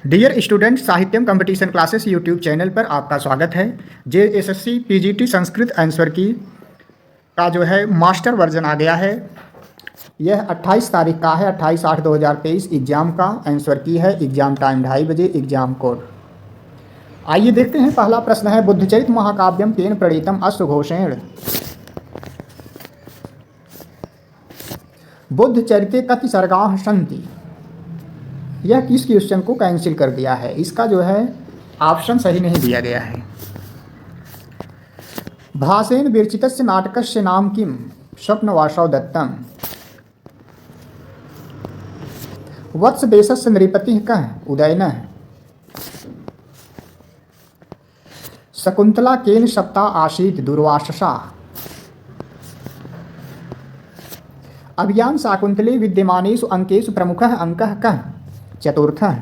Dear student, Sahityam competition classes YouTube channel पर आपका स्वागत है। JSSC PGT संस्कृत आंसर की का जो है मास्टर वर्जन आ गया है। यह 28 तारीख का है, 28/8/2023 एग्ज़ाम का आंसर की है। एग्ज़ाम टाइम 2:30 बजे, एग्ज़ाम कोड। आइए देखते हैं। पहला प्रश्न है, बुद्धचरित महाकाव्यम केन प्रणीतम अश्वघोषेण। बुद्धचरिते कति सर्गाः सन्ति। यह किस क्वेश्चन को कैंसिल कर दिया है। इसका जो है ऑप्शन सही नहीं दिया गया है। भासेन विरचितस्य नाटकस्य नाम किम। स्वप्नवासव दत्तम। वत्स देशस्य नृपतिः कः। उदयनः। शकुंतला केन सप्ता आसीत्। दूर्वाससा। अभियान शाकुंतले विद्यमानेषु अंकेषु प्रमुखः अंकः कः। चतुर्थः।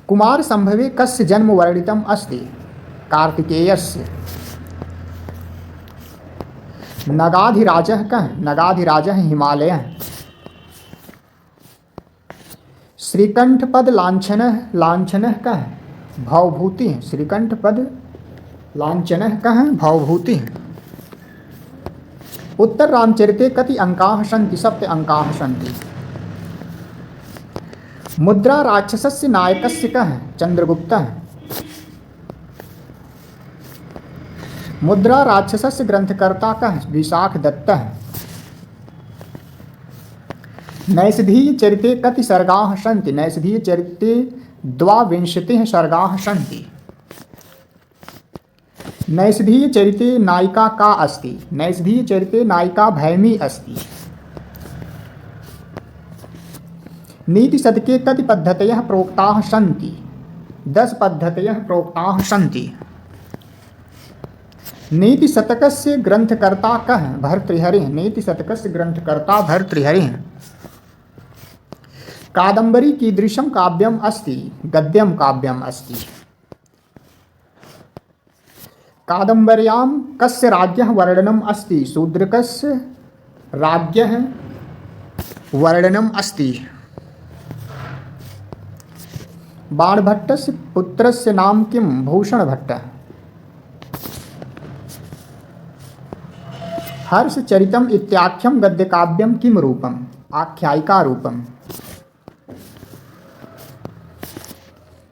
कुमार संभवे कस्य जन्म वर्णितम् अस्ति। कार्तिकेयस्य। नगाधिराजः कः। नगाधिराजः हिमालयः। श्रीकंठपद लांछनः कः। भवभूतिः। श्रीकंठपद लांछनः कः। भवभूतिः। उत्तर रामचरिते कति अंकाः सन्ति। 7 अंकाः सन्ति। मुद्रा राक्षसस्य नायकस्य कः। चंद्रगुप्तः। मुद्रा राक्षसस्य ग्रंथकर्ता कः। विशाखदत्तः। नैषधीयचरिते कति सर्गाः सन्ति। नैषधीयचरिते 22 सर्गाः सन्ति। नैषधीयचरिते नायिका का अस्ति। नैषधीयचरिते नायिका भैमी अस्ति। नीतिशतके कति पद्धतयः प्रोक्ताः सन्ति। 10 पद्धतयः प्रोक्ताः सन्ति। नीतिशतकस्य ग्रंथकर्ता कः। भर्तृहरिः। नीतिशतकस्य ग्रंथकर्ता भर्तृहरिः। कादम्बरी कीदृशं काव्यम् अस्ति। गद्यं काव्यम् अस्ति। कादम्बर्यां कस्य राज्ञः वर्णनम् अस्ति। शूद्रकस्य राज्ञः वर्णनम् अस्ति। बाणभट्टस्य पुत्रस्य नाम किं। भूषणभट्टः। हर्षचरितम् इत्याख्यं गद्यकाव्यं किं रूपम्। आख्यायिका रूपम्।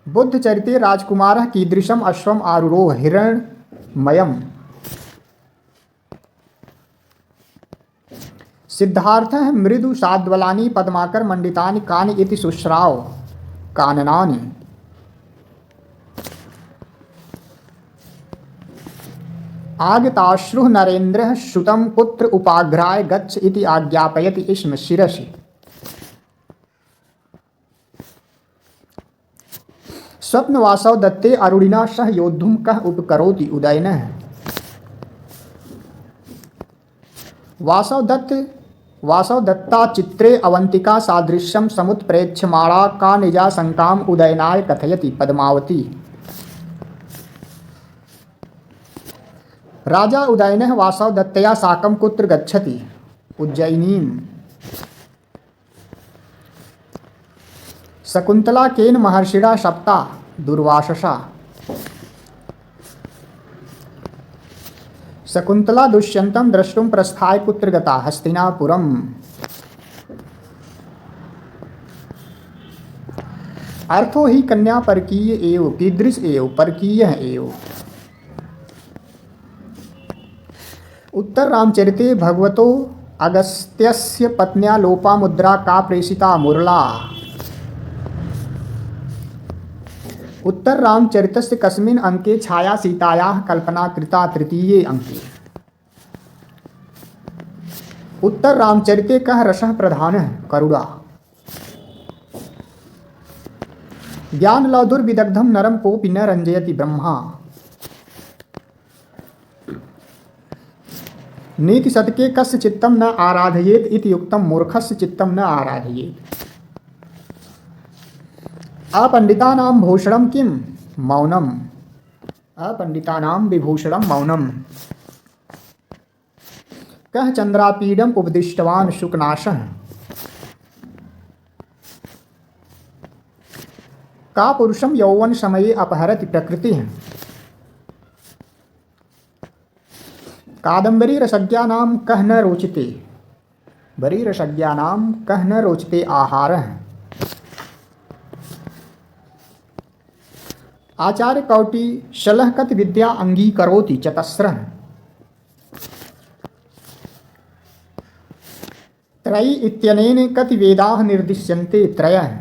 बुद्धचरिते राजकुमारः कीदृशम् अश्वम् आरुरोह। हिरण्मयम्। सिद्धार्थः मृदु शाद्वलानि पद्माकर मंडितानि कानि इति शुश्राव। काननानि। आगताश्रुः नरेन्द्रः श्रुतं पुत्र उपाघ्राय गच्छ इति आज्ञापयति स्म शिरसि। स्वप्नवासव दत्ते अरुणिना सह योद्धुं कः उपकरोति। उदयनः। वासव दत्ता चित्रे अवंतिका सादृश्यं समुत्प्रेक्ष्यमाणा का निजा शंकाम् उदयनाय कथयति। पद्मावती। राजा उदयनः वासव दत्तया साकं कुत्र गच्छति। उज्जयिनीम्। शकुंतला केन महर्षिणा सप्ता। दूर्वाससा। शकुंतला दुष्यंतं द्रष्टुं प्रस्थाय कुत्र गता। हस्तिनापुरम्। अर्थो हि कन्या परकीय एव। कीदृश एव। परकीयः एव। उत्तर रामचरिते भगवतो अगस्त्यस्य पत्न्या लोपामुद्रा का प्रेषिता। मुरला। उत्तर रामचरितस्य कस्मिन् अंके छाया सीतायाः कल्पना कृता। तृतीये अंके। उत्तर रामचरिते कः रसः प्रधानः। करुणा। ज्ञानलौधुर्विदग्धं नरं कोऽपि न रंजयति। ब्रह्मा। नीतिशतके कस्य चित्तं न आराधयेत् इति उक्तं। मूर्खस्य चित्तं न आराधयेत्। अपंडितानां भूषणं किं। मौनम्। अपंडितानां विभूषणं मौनम्। कः चंद्रापीडम् उपदिष्टवान्। शुकनाशः। का पुरुषम यौवन समये अपहरति प्रकृतिः। कादम्बरी रसज्ञानां कः न रोचते, बरी रसज्ञानां कः न रोचते आहारः। आचार्य कौटिशलः कति विद्या अंगीकरोति चतस्रः। त्रयी इत्यनेन कति वेदाः निर्दिश्यन्ते त्रयः।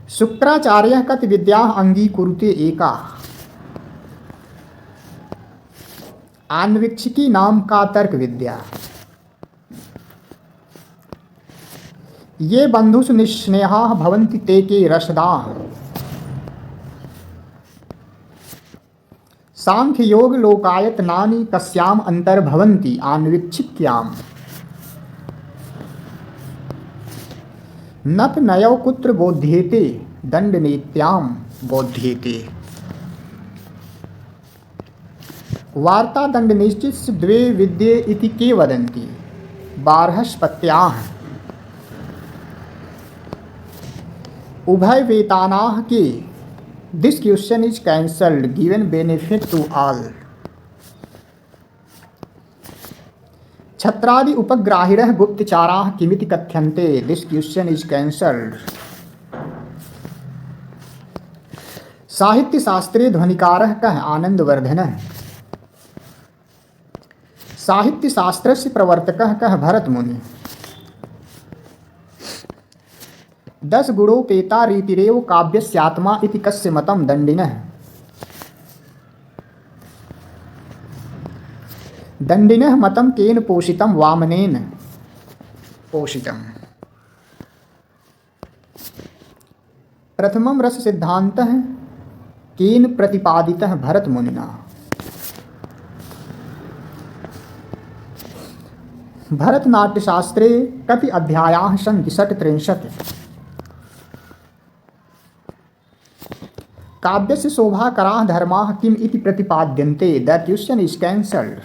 शुक्राचार्यः कति विद्याः अंगीकुरुते एका। आन्वीक्षिकी नाम का तर्क विद्या। ये बंधुषु निस्नेहाः भवन्ति ते के रसदाः। सांख्य योग लोकायतनानि कस्याम अंतर्भवन्ति आन्वीक्षिक्याम्। नत नयौ कुत्र बोध्येते दंडनीत्याम बोध्येते। वार्ता दंड निश्चित द्वे विद्ये इति के वदन्ति बार्हस्पत्याः। उभय वेतानाः के this question is cancelled given benefit to all. छत्रादि उपग्राहिणः गुप्तचाराः किमिति कथ्यन्ते दिस क्वेश्चन इज कैंसल्ड। साहित्य शास्त्रे ध्वनिकारः कः आनंदवर्धनः। साहित्य शास्त्रस्य प्रवर्तकः कः भरतमुनिः। 10 गुणोपेता रीतिरेव काव्यस्यात्मा इति कस्य मतं दण्डिनः। दण्डिनः मतं केन पोषितं वामनेन पोषितम्। प्रथमं रस सिद्धान्तः केन प्रतिपादितः भरतमुनिना। भरतनाट्यशास्त्रे कति अध्यायाः सन्ति 63। काव्यस्य शोभाकराः धर्माः किम् इति प्रतिपाद्यन्ते द क्वेश्चन इज कैंसल्ड।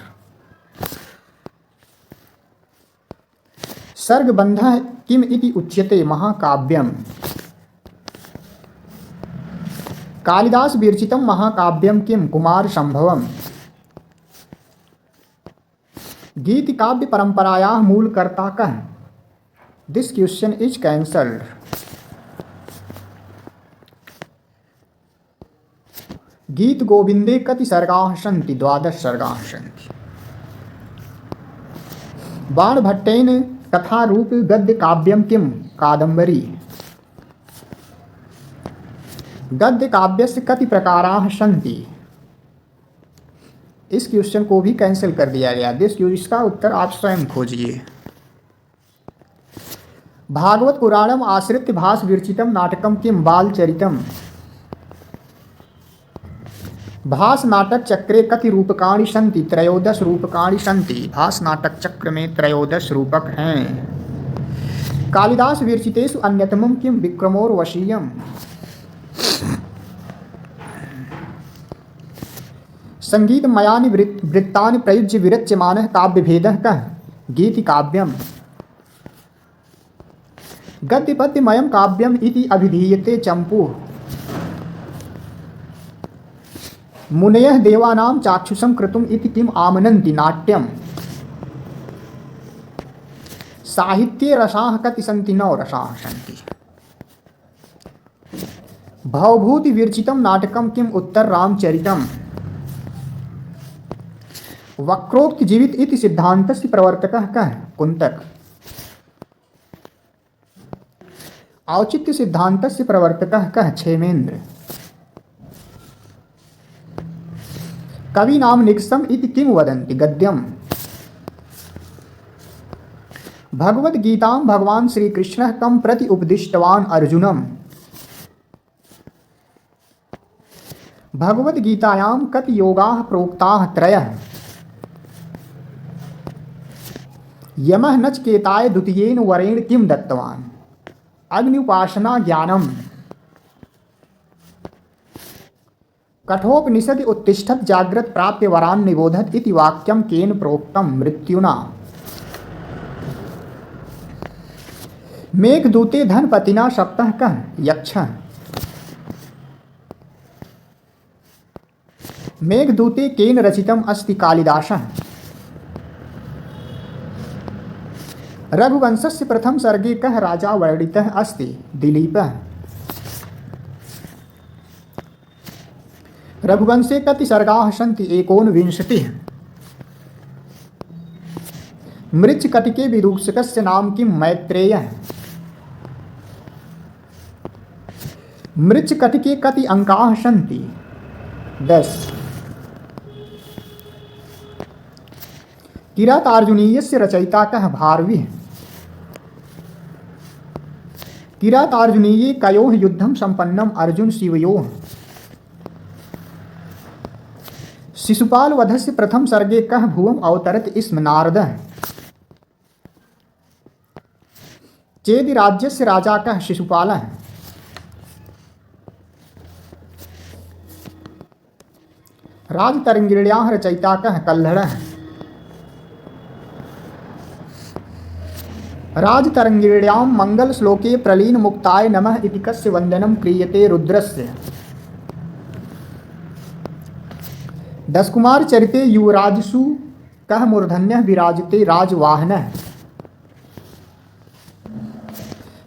सर्गबन्धः किम् इति उच्यते महाकाव्यम्। कालिदास विरचितं महाकाव्यं किं कुमार संभवम्। गीत काव्य परंपरायाः मूलकर्ता कः दिस क्वेश्चन इज कैंसल्ड। गीत गोविंदे कति सर्गाः सन्ति 12 सर्गाः सन्ति। बाणभट्टेन कथारूप गद्य काव्यं किं कादम्बरी। गद्य काव्यस्य कति प्रकाराः सन्ति। इस क्वेश्चन को भी कैंसिल कर दिया गया। इसका उत्तर आप स्वयं खोजिए। भागवत पुराणम आश्रित्य भास विरचितम नाटकम किम बालचरितम। भास नाटक चक्रे कति रूपकाणि सन्ति 13 रूपकाणि सन्ति। भास नाटक चक्र में 13 रूपक हैं। कालिदास विरचितेषु अन्यतमं किम विक्रमोर्वशीयम्। संगीतमयानि वृत्तानि प्रयुज्य विरच्यमानः काव्यभेदः कः गीतिकाव्यम्। गद्यपद्यमयं काव्यम् इति अभिधीयते चम्पूः। मुनयः देवानां चाक्षुषं क्रतुम् इति किम् आमनन्ति नाट्यम्। साहित्ये रसाः कति सन्ति 9 रसाः सन्ति। भवभूति विरचितं नाटकं किम् उत्तररामचरितम्। वक्रोक्त जीवित इति सिद्धान्तस्य प्रवर्तकः कः कुन्तक। औचित्य सिद्धान्तस्य प्रवर्तकः कः क्षेमेन्द्र। कविनां निकषम् इति किं वदन्ति गद्यम्। भगवद्गीतां भगवान् श्रीकृष्णः कं प्रति उपदिष्टवान् अर्जुनम्। भगवद्गीतायां कति योगाः प्रोक्ताः 3। यमः नचिकेताय द्वितीयेन वरेण किं दत्तवान् अग्नि उपासना ज्ञानम्। कठोपनिषदि उत्तिष्ठत् जाग्रत् प्राप्य वरान् निबोधत् इति वाक्यं केन प्रोक्तं मृत्युना। मेघदूते धनपतिना सप्तः कः यक्षः। मेघदूते केन रचितम् अस्ति कालिदासः। रघुवंशस्य प्रथम सर्गे कः राजा वर्णितः अस्ति दिलीपः। रघुवंशे कति सर्गाः सन्ति 29। मृच्छकटिके विदूषकस्य नाम किं मैत्रेयः। मृच्छकटिके कति अंकाः सन्ति 10। किरातार्जुनीयस्य रचयिता कः भारविः। किरातार्जुनीये कयोः युद्धं सम्पन्नम् अर्जुन शिवयोः। शिशुपाल वधस्य प्रथम सर्गे कः भुवम् अवतरत् स्म नारदः। चेदि राज्यस्य राजा कः शिशुपालः। राजतरङ्गिण्याः रचयिता कः कल्हड़ः। राजतरङ्गिण्यां मङ्गलश्लोके प्रलीनमुक्ताय नमः इति कस्य वन्दनं क्रियते रुद्रस्य। दशकुमार चरिते युवराजसु कः मूर्धन्यः विराजते राजवाहनः।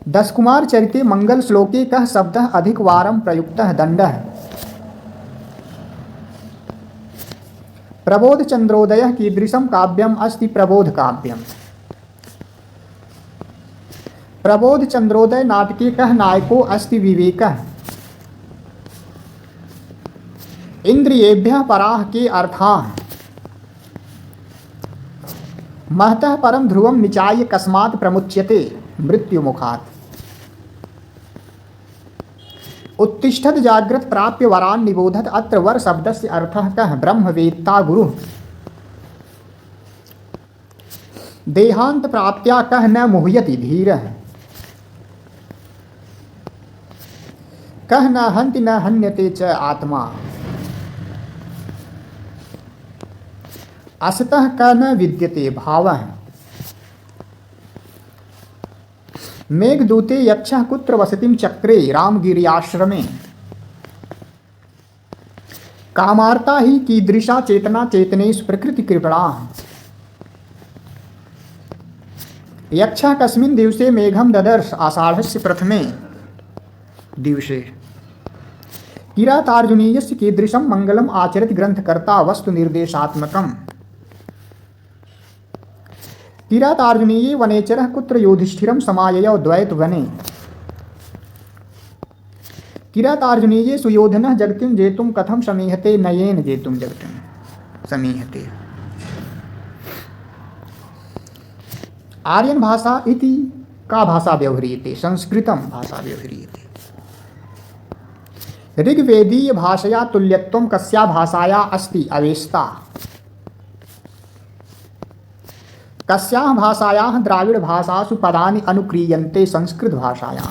दशकुमार चरिते मंगल श्लोके कः शब्दः अधिकवारं प्रयुक्तः दण्डः। प्रबोध चंद्रोदयः कीदृशं काव्यम् अस्ति प्रबोध काव्यम्। प्रबोध चंद्रोदय नाटके कः नायको अस्ति विवेकः। इंद्रियेभ्यः पराः के अर्थाः। महतः परं ध्रुवं निचाय्य कस्मात् प्रमुच्यते मृत्युमुखात्। उत्तिष्ठत् जाग्रत् प्राप्य वरान् निबोधत् अत्र वर शब्दस्य अर्थः कः ब्रह्मवेत्ता गुरुः। देहांत प्राप्त्या कः न मुह्यति धीरः। कः न हन्ति न हन्यते च आत्मा। असतः कः न विद्यते भावः। मेघदूते यक्षः कुत्र वसतिं चक्रे रामगिर्याश्रमे। कामार्ता हि कीदृशा चेतना चेतनेषु प्रकृतिकृपणा। यक्षः कस्मिन् दिवसे मेघं ददर्श आषाढस्य प्रथमे दिवसे। किरातार्जुनीयस्य कीदृशं मङ्गलम् आचरति ग्रन्थकर्ता वस्तुनिर्देशात्मकम्। किरातार्जुनीये वनेचरः कुत्र युधिष्ठिरं समाययौ द्वैतवने। किरातार्जुनीये सुयोधनः जगतिं जेतुं कथं समीहते नयेन जेतुं जगतिं समीहते। आर्यन भाषा इति का भाषा व्यवह्रियते संस्कृतं भाषा व्यवह्रियते। ऋग्वेदीय भाषया तुल्यत्वं कस्या भाषाया अस्ति अवेस्ता। कस्याः भाषायाः द्राविड़ भाषासु पदानि अनुक्रियन्ते संस्कृत भाषायाः।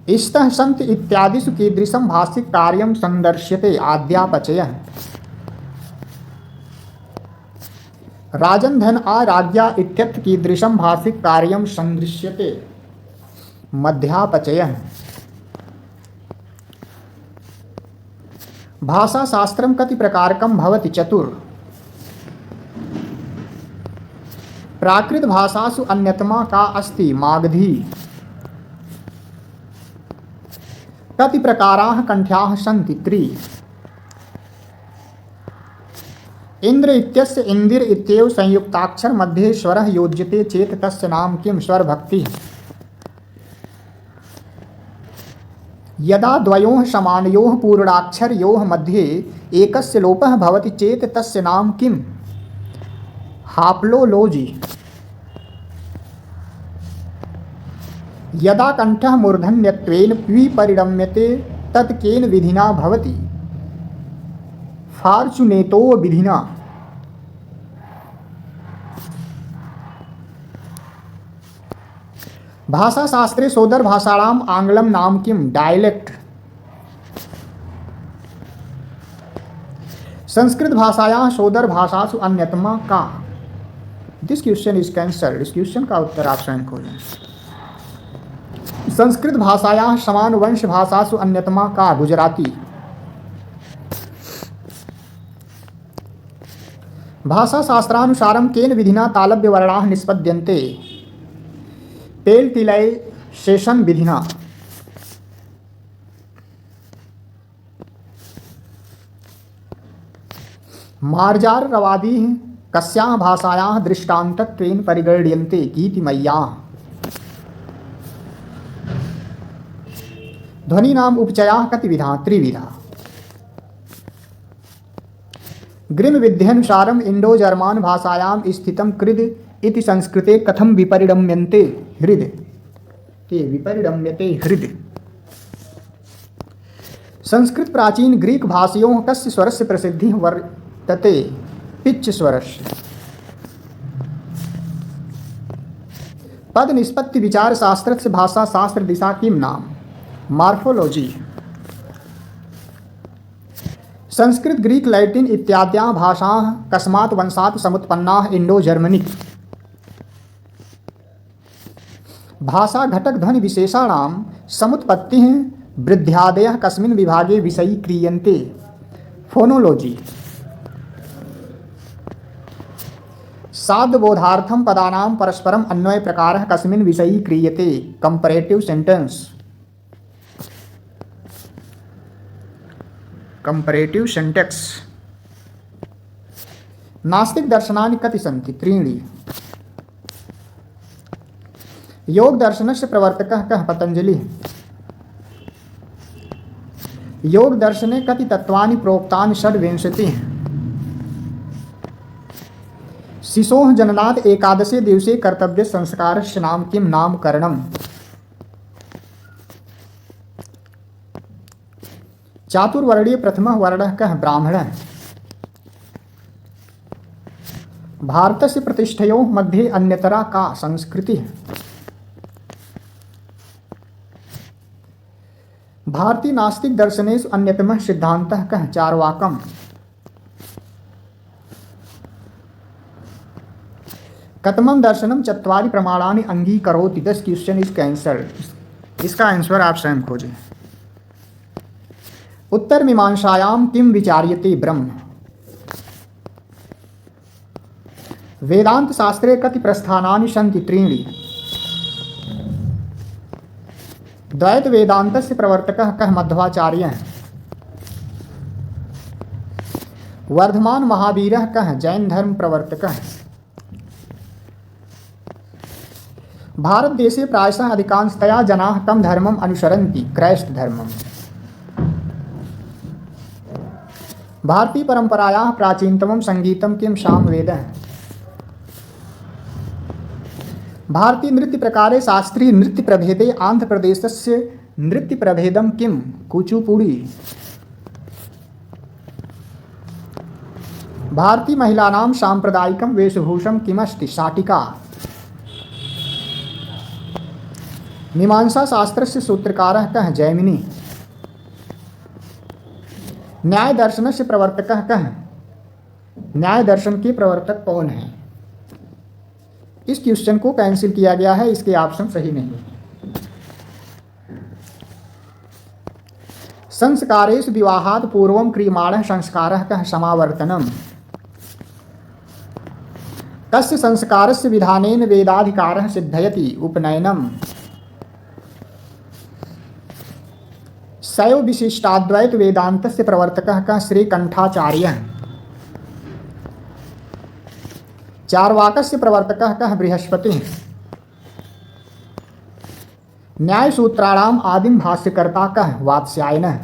इष्टः सन्ति इत्यादिषु कीदृशं भाषिक कार्यं संदर्श्यते आद्यापचयः। राजन् धन आ राज्ञा इत्यत्र कीदृशं भाषिक कार्यं संदृश्यते मध्यापचयः। भाषाशास्त्रं कति प्रकारकं भवति चतुर्। प्राकृत भाषासु अन्यतमा का अस्ति मागधी। कति प्रकाराः कण्ठ्याः सन्ति त्रि। इंद्र इत्यस्य इंदिर इत्येव संयुक्ताक्षर मध्ये स्वरः योज्यते चेत् तस्य नाम किं स्वरभक्तिः। यदा द्वयोः समानयोः पूर्णाक्षरयोः मध्ये एकस्य लोपः भवति चेत् तस्य नाम किं हाप्लोलोजी। यदा कंठः मूर्धन्यत्वेन विपरिणम्यते तत् केन विधिना भवति फार्चुनेतो विधिना। भाषाशास्त्रे सोदर भाषाणाम् आंग्लं नाम किं डायलेक्ट। संस्कृत भाषायाः सोदर भाषासु अन्यतमा का। This question is cancelled. इस क्वेश्चन का उत्तर आप स्वयं खोजें। संस्कृत भाषायाः समान वंश भाषासु अन्यतमा का गुजराती। भाषाशास्त्रानुसारं केन विधिना तालव्यवर्णाः निष्पद्यन्ते। पेल्टिलैसेशन विधिना। मार्जारवादीः कस्याः भाषायाः दृष्टान्तत्वेन परिगण्यन्ते गीतिमय्याः। ध्वनीनाम् उपचयाः कति विधाः? त्रिविधा। ग्रिम विद्यानुसारम् इंडो जर्मन भाषायां स्थितं कृद इति संस्कृते कथं विपरिणम्यन्ते हृद। ते विपरिणम्यते हृद। संस्कृत प्राचीन ग्रीक भाषियों कस्य स्वरस्य प्रसिद्धिः वर्तते? पिच्च स्वरस्य। पद निष्पत्ति विचार शास्त्रस्य भाषा शास्त्र दिशा किं नाम? मॉर्फोलॉजी। संस्कृत ग्रीक लैटिन इत्याद्याः भाषाः कस्मात् वंशात् समुत्पन्नाः? Indo Germanic. भाषा घटक ध्वनि विशेषाणां समुत्पत्तिः वृद्ध्यादयः कस्मिन् विभागे विषयी क्रियन्ते? फोनोलॉजी। साधुबोधार्थं पदानां परस्परम् अन्वय प्रकारः कस्मिन् विषयी क्रियते? Comparative sentence. Comparative sentence. नास्तिक दर्शनानि कति सन्ति? त्रीणि। योग दर्शनस्य प्रवर्तकः कः? पतंजलिः। योग दर्शने कति तत्वानि प्रोक्तानि? षड्विंशतिः। शिशोः जननात् एकादशे दिवसे कर्तव्य संस्कारस्य नाम किं? नामकरणम्। चातुर्वर्णीय प्रथमः वर्णः कः? ब्राह्मणः। भारतस्य प्रतिष्ठयोः मध्ये अन्यतरा का संस्कृतिः? भारतीय नास्तिक दर्शनेषु अन्यतमः सिद्धान्तः कः? चार्वाकम्। कतमं दर्शनं चत्वारि प्रमाणानि अंगीकरोति? This question is cancelled. इसका आंसर आप स्वयं खोजें। उत्तर मीमांसायां किं विचार्यते? ब्रह्म। वेदांत शास्त्रे कति प्रस्थानानि सन्ति? त्रीणि। द्वैत वेदान्तस्य प्रवर्तकः कः? मध्वाचार्यः। वर्धमान महावीरः कः? जैन धर्म प्रवर्तकः। भारत देशे प्रायशः अधिकांशतया जनाः कं धर्मम् अनुसरन्ति? क्रैस्त धर्मम्। भारतीय परंपरायाः प्राचीनतमं संगीतं किं? सामवेदः। भारतीय नृत्य प्रकारे शास्त्रीय नृत्य प्रभेदे आंध्र प्रदेशस्य नृत्य प्रभेदं किं? कुचिपुड़ी। भारतीय महिलानां सांप्रदायिकं वेशभूषं किमस्ति? शाटिका। मीमांसा शास्त्रस्य सूत्रकारः कः? जैमिनी। न्याय दर्शन से प्रवर्तकः कः? न्याय दर्शन के प्रवर्तक कौन है? इस क्वेश्चन को कैंसिल किया गया है, इसके ऑप्शन सही नहीं। संस्कारेषु विवाहात् पूर्वं क्रियमाणः संस्कारः कः? समावर्तनम्। कस्य संस्कारस्य विधानेन वेदाधिकारः सिद्धयति? उपनयनम्। शैव विशिष्टाद्वैत वेदांतस्य प्रवर्तकः कः? श्रीकंठाचार्यः। चार्वाकस्य प्रवर्तकः कः? बृहस्पतिः। न्याय सूत्राणाम् आदिम भाष्यकर्ता कः? वात्स्यायनः।